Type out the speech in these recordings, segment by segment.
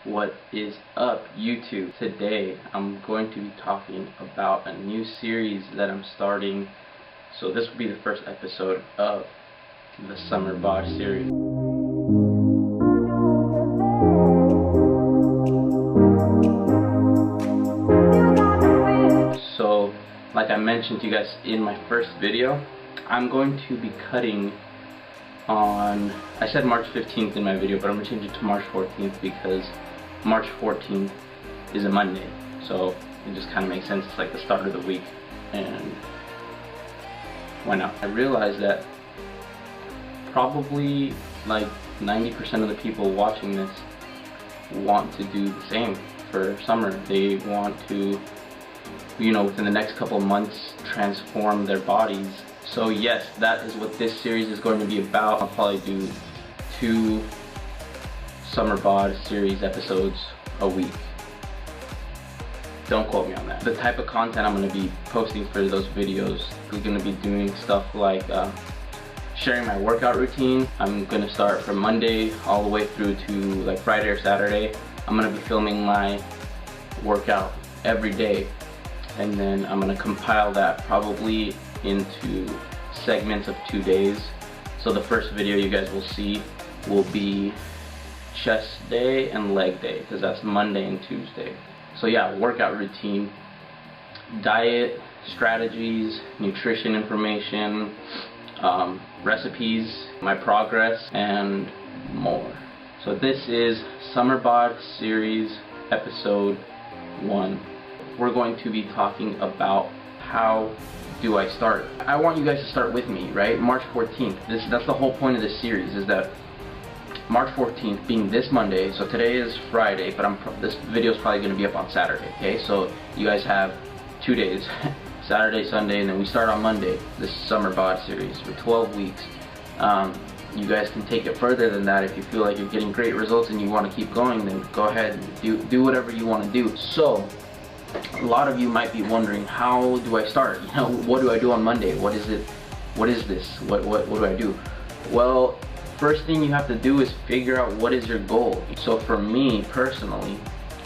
What is up, YouTube? Today I'm going to be talking about a new series that I'm starting. So this will be the first episode of the Summer Bod series. So like I mentioned to you guys in my first video, I'm going to be cutting on, I said March 15th in my video, but I'm going to change it to March 14th because March 14th is a Monday, so it just kind of makes sense. It's like the start of the week, and why not? I realized that probably like 90% of the people watching this want to do the same for summer. They want to, you know, within the next couple of months transform their bodies. So yes, that is what this series is going to be about. I'll probably do 2 Summer Bod series episodes a week. Don't quote me on that. The type of content I'm going to be posting for those videos, we're going to be doing stuff like sharing my workout routine. I'm going to start from Monday all the way through to like Friday or Saturday. I'm going to be filming my workout every day, and then I'm going to compile that probably into segments of 2 days. So the first video you guys will see will be chest day and leg day, because that's Monday and Tuesday. So yeah, workout routine, diet strategies, nutrition information, recipes, my progress, and more. So this is Summer Bod series episode 1. We're going to be talking about how do I start. I want you guys to start with me, right? March 14th. That's the whole point of this series, is that March 14th being this Monday. So today is Friday, but this video is probably going to be up on Saturday. Okay, so you guys have 2 days, Saturday, Sunday, and then we start on Monday. This Summer Bod series for 12 weeks. You guys can take it further than that if you feel like you're getting great results and you want to keep going. Then go ahead and do whatever you want to do. So a lot of you might be wondering, how do I start? You know, what do I do on Monday? What is it? What is this? What do I do? Well, first thing you have to do is figure out what is your goal. So for me personally,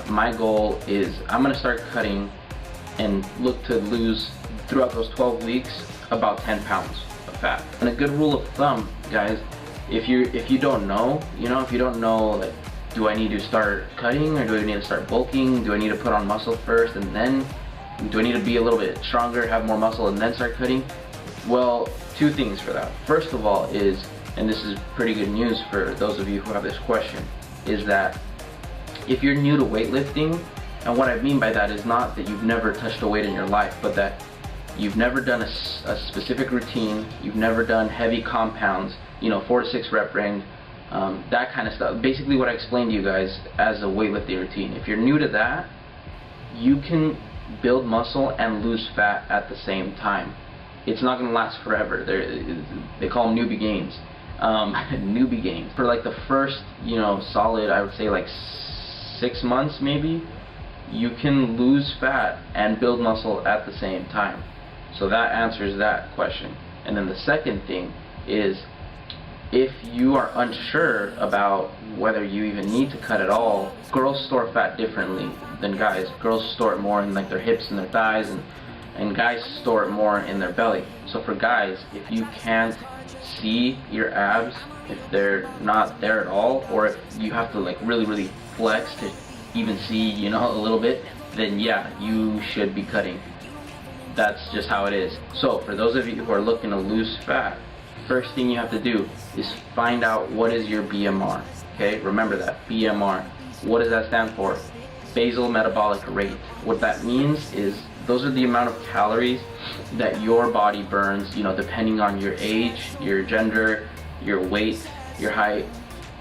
my goal is I'm gonna start cutting and look to lose throughout those 12 weeks about 10 pounds of fat. And a good rule of thumb, guys, if you don't know, if you don't know, like, do I need to start cutting or do I need to start bulking? Do I need to put on muscle first and then do I need to be a little bit stronger, have more muscle, and then start cutting? Well, 2 things for that. First of all is, and this is pretty good news for those of you who have this question, is that if you're new to weightlifting, and what I mean by that is not that you've never touched a weight in your life, but that you've never done a specific routine, you've never done heavy compounds, 4 to 6 rep range, that kind of stuff. Basically what I explained to you guys as a weightlifting routine. If you're new to that, you can build muscle and lose fat at the same time. It's not going to last forever. They call them newbie gains. Newbie gains. For like the first, solid, I would say like 6 months maybe, you can lose fat and build muscle at the same time. So that answers that question. And then the second thing is, if you are unsure about whether you even need to cut at all, girls store fat differently than guys. Girls store it more in like their hips and their thighs, and guys store it more in their belly. So for guys, if you can't see your abs, if they're not there at all, or if you have to like really flex to even see, a little bit, then yeah, you should be cutting. That's just how it is. So for those of you who are looking to lose fat, first thing you have to do is find out what is your BMR. Okay, remember that, BMR. What does that stand for? Basal metabolic rate. What that means is those are the amount of calories that your body burns, depending on your age, your gender, your weight, your height,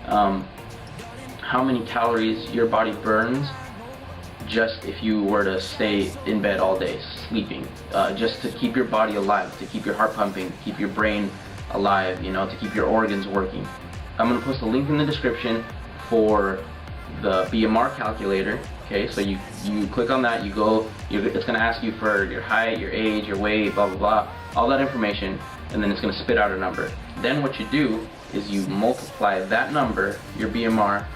how many calories your body burns just if you were to stay in bed all day, sleeping, just to keep your body alive, to keep your heart pumping, to keep your brain alive, to keep your organs working. I'm going to post a link in the description for the BMR calculator. Okay, so you click on that, it's going to ask you for your height, your age, your weight, blah blah blah, all that information, and then it's going to spit out a number. Then what you do is you multiply that number, your BMR,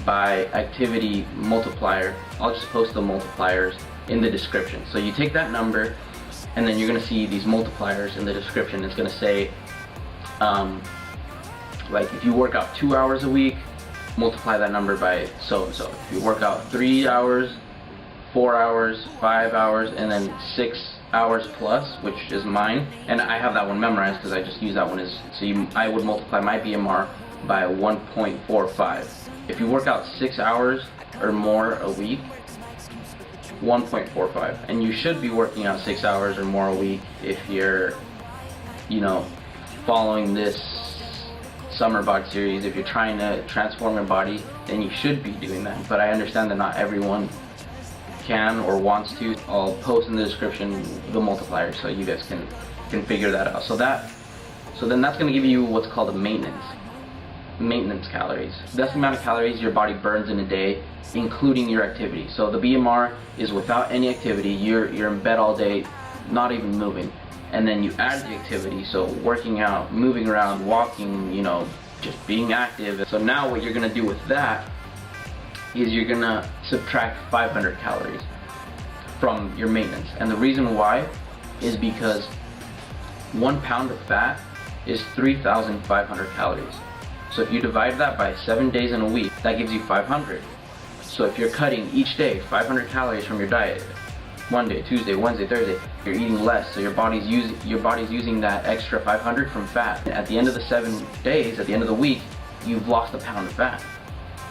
by activity multiplier. I'll just post the multipliers in the description. So you take that number, and then you're going to see these multipliers in the description. It's going to say, like if you work out 2 hours a week, multiply that number by so and so. If you work out 3 hours, 4 hours, 5 hours, and then 6 hours plus, which is mine, and I have that one memorized because I just use that one as, I would multiply my BMR by 1.45. If you work out 6 hours or more a week, 1.45, and you should be working out 6 hours or more a week if you're, you know, following this summer bod series. If you're trying to transform your body, then you should be doing that, but I understand that not everyone can or wants to. I'll post in the description the multiplier so you guys can figure that out. So then that's going to give you what's called a maintenance calories. That's the amount of calories your body burns in a day, including your activity. So the BMR is without any activity. You're in bed all day, not even moving, and then you add the activity, so working out, moving around, walking, you know, just being active. So now what you're going to do with that is you're gonna subtract 500 calories from your maintenance. And the reason why is because 1 pound of fat is 3,500 calories. So if you divide that by 7 days in a week, that gives you 500. So if you're cutting each day 500 calories from your diet, Monday, Tuesday, Wednesday, Thursday, you're eating less, so your body's using that extra 500 from fat. And at the end of the 7 days, at the end of the week, you've lost a pound of fat.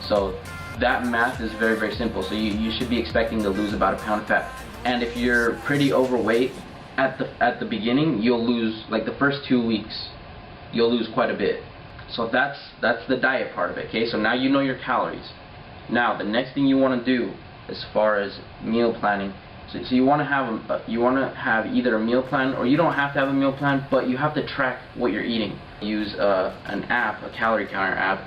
So that math is very, very simple. So you should be expecting to lose about a pound of fat. And if you're pretty overweight at the beginning, you'll lose, like the first 2 weeks, you'll lose quite a bit. So that's the diet part of it. Okay, so now you know your calories. Now the next thing you want to do as far as meal planning, so you want to have either a meal plan, or you don't have to have a meal plan, but you have to track what you're eating. Use an app, a calorie counter app,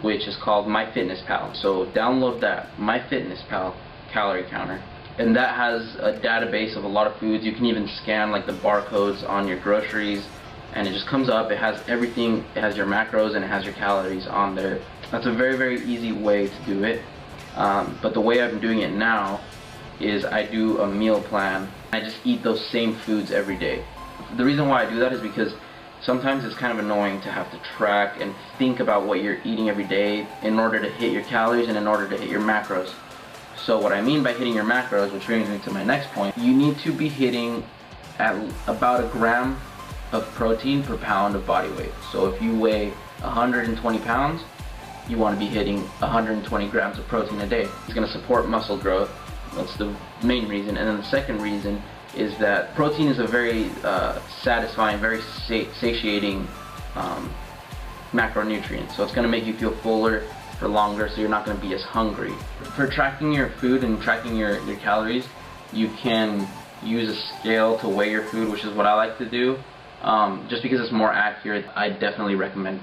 which is called MyFitnessPal. So download that, MyFitnessPal calorie counter, and that has a database of a lot of foods. You can even scan like the barcodes on your groceries, and it just comes up. It has everything. It has your macros and it has your calories on there. That's a very, very easy way to do it. But the way I'm doing it now is I do a meal plan. I just eat those same foods every day. The reason why I do that is because sometimes it's kind of annoying to have to track and think about what you're eating every day in order to hit your calories and in order to hit your macros. So what I mean by hitting your macros, which brings me to my next point, you need to be hitting at about 1 gram of protein per pound of body weight. So if you weigh 120 pounds, you want to be hitting 120 grams of protein a day. It's going to support muscle growth. That's the main reason. And then the second reason is that protein is a very satisfying, very satiating macronutrient. So it's going to make you feel fuller for longer, so you're not going to be as hungry. For tracking your food and tracking your calories, you can use a scale to weigh your food, which is what I like to do. Just because it's more accurate, I definitely recommend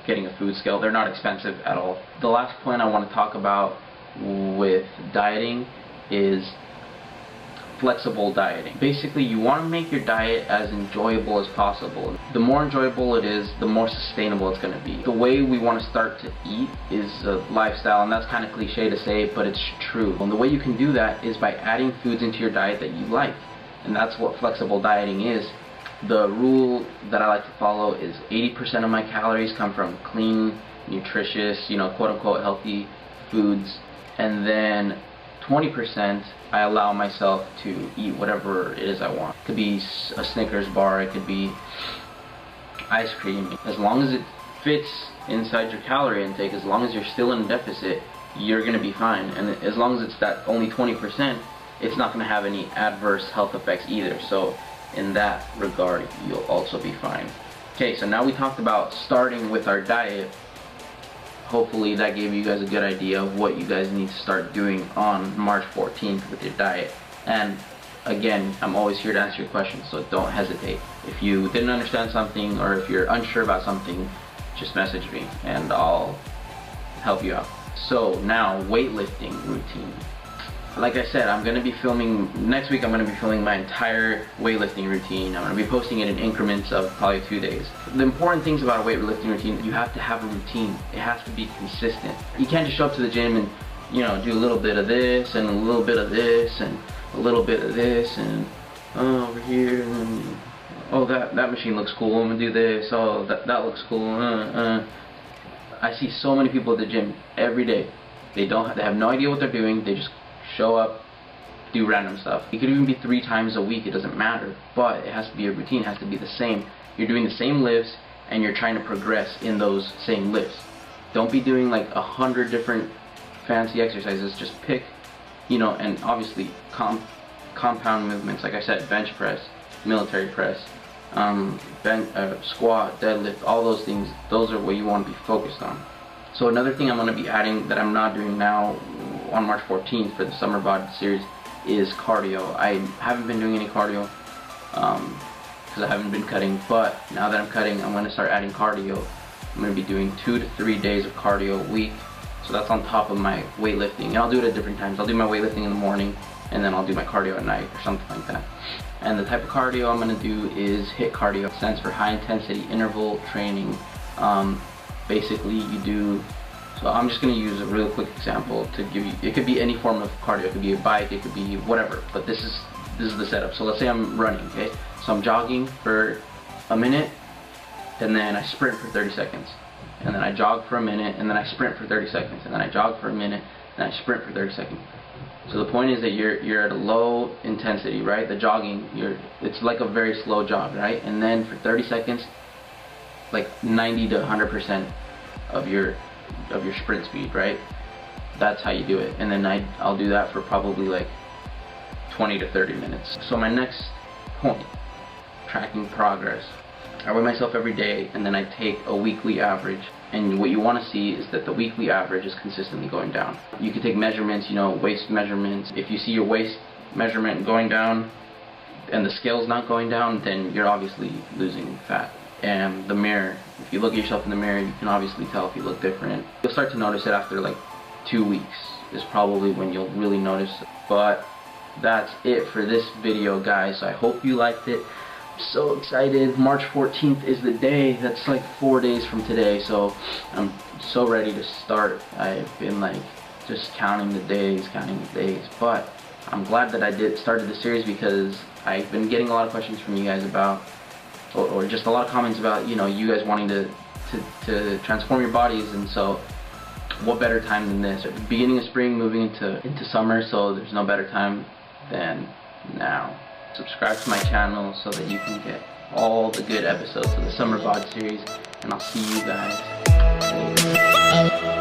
getting a food scale. They're not expensive at all. The last point I want to talk about with dieting is flexible dieting. Basically, you want to make your diet as enjoyable as possible. The more enjoyable it is, the more sustainable it's going to be. The way we want to start to eat is a lifestyle, and that's kind of cliche to say, but it's true. And the way you can do that is by adding foods into your diet that you like, and that's what flexible dieting is. The rule that I like to follow is 80% of my calories come from clean, nutritious, quote-unquote healthy foods, and then 20% I allow myself to eat whatever it is I want. It could be a Snickers bar, it could be ice cream. As long as it fits inside your calorie intake, as long as you're still in a deficit, you're going to be fine. And as long as it's that only 20%, it's not going to have any adverse health effects either. So in that regard, you'll also be fine. Okay, so now we talked about starting with our diet. Hopefully that gave you guys a good idea of what you guys need to start doing on March 14th with your diet. And again, I'm always here to answer your questions, so don't hesitate. If you didn't understand something or if you're unsure about something, just message me and I'll help you out. So now, weightlifting routine. Like I said, I'm going to be filming, next week I'm going to be filming my entire weightlifting routine. I'm going to be posting it in increments of probably 2 days. The important things about a weightlifting routine, you have to have a routine. It has to be consistent. You can't just show up to the gym and, you know, do a little bit of this and a little bit of this and a little bit of this and over here and then, oh, that machine looks cool, I'm going to do this, oh, that looks cool, I see so many people at the gym every day. They have no idea what they're doing. They just show up, do random stuff. It could even be 3 times a week, it doesn't matter, but it has to be a routine, it has to be the same. You're doing the same lifts and you're trying to progress in those same lifts. Don't be doing like 100 different fancy exercises. Just pick, you know, and obviously compound movements, like I said, bench press, military press, squat, deadlift, all those things. Those are what you want to be focused on. So another thing I'm going to be adding that I'm not doing now on March 14th for the Summer Bod series is cardio. I haven't been doing any cardio because I haven't been cutting, but now that I'm cutting, I'm going to start adding cardio. I'm going to be doing 2 to 3 days of cardio a week, so that's on top of my weightlifting, and I'll do it at different times. I'll do my weightlifting in the morning, and then I'll do my cardio at night or something like that. And the type of cardio I'm going to do is HIIT cardio. It stands for high intensity interval training. Basically you do, so I'm just going to use a real quick example to give you, it could be any form of cardio, it could be a bike, it could be whatever, but this is the setup. So let's say I'm running, okay? So I'm jogging for a minute, and then I sprint for 30 seconds. And then I jog for a minute, and then I sprint for 30 seconds. And then I jog for a minute, and I sprint for 30 seconds. So the point is that you're at a low intensity, right? The jogging, it's like a very slow jog, right? And then for 30 seconds, like 90 to 100% of your sprint speed, right? That's how you do it. And then I'll do that for probably like 20 to 30 minutes. So my next point, tracking progress. I weigh myself every day, and then I take a weekly average. And what you want to see is that the weekly average is consistently going down. You can take measurements, you know, waist measurements. If you see your waist measurement going down and the scale's not going down, then you're obviously losing fat. And the mirror, if you look at yourself in the mirror, you can obviously tell if you look different. You'll start to notice it after like 2 weeks is probably when you'll really notice. But that's it for this video, guys. I hope you liked it. I'm so excited. March 14th is the day. That's like 4 days from today, so I'm so ready to start. I've been like just counting the days, but I'm glad that I started the series because I've been getting a lot of questions from you guys about, or just a lot of comments about, you know, you guys wanting to transform your bodies. And so what better time than this? At the beginning of spring, moving into summer, so there's no better time than now. Subscribe to my channel so that you can get all the good episodes of the Summer Bod series, and I'll see you guys later.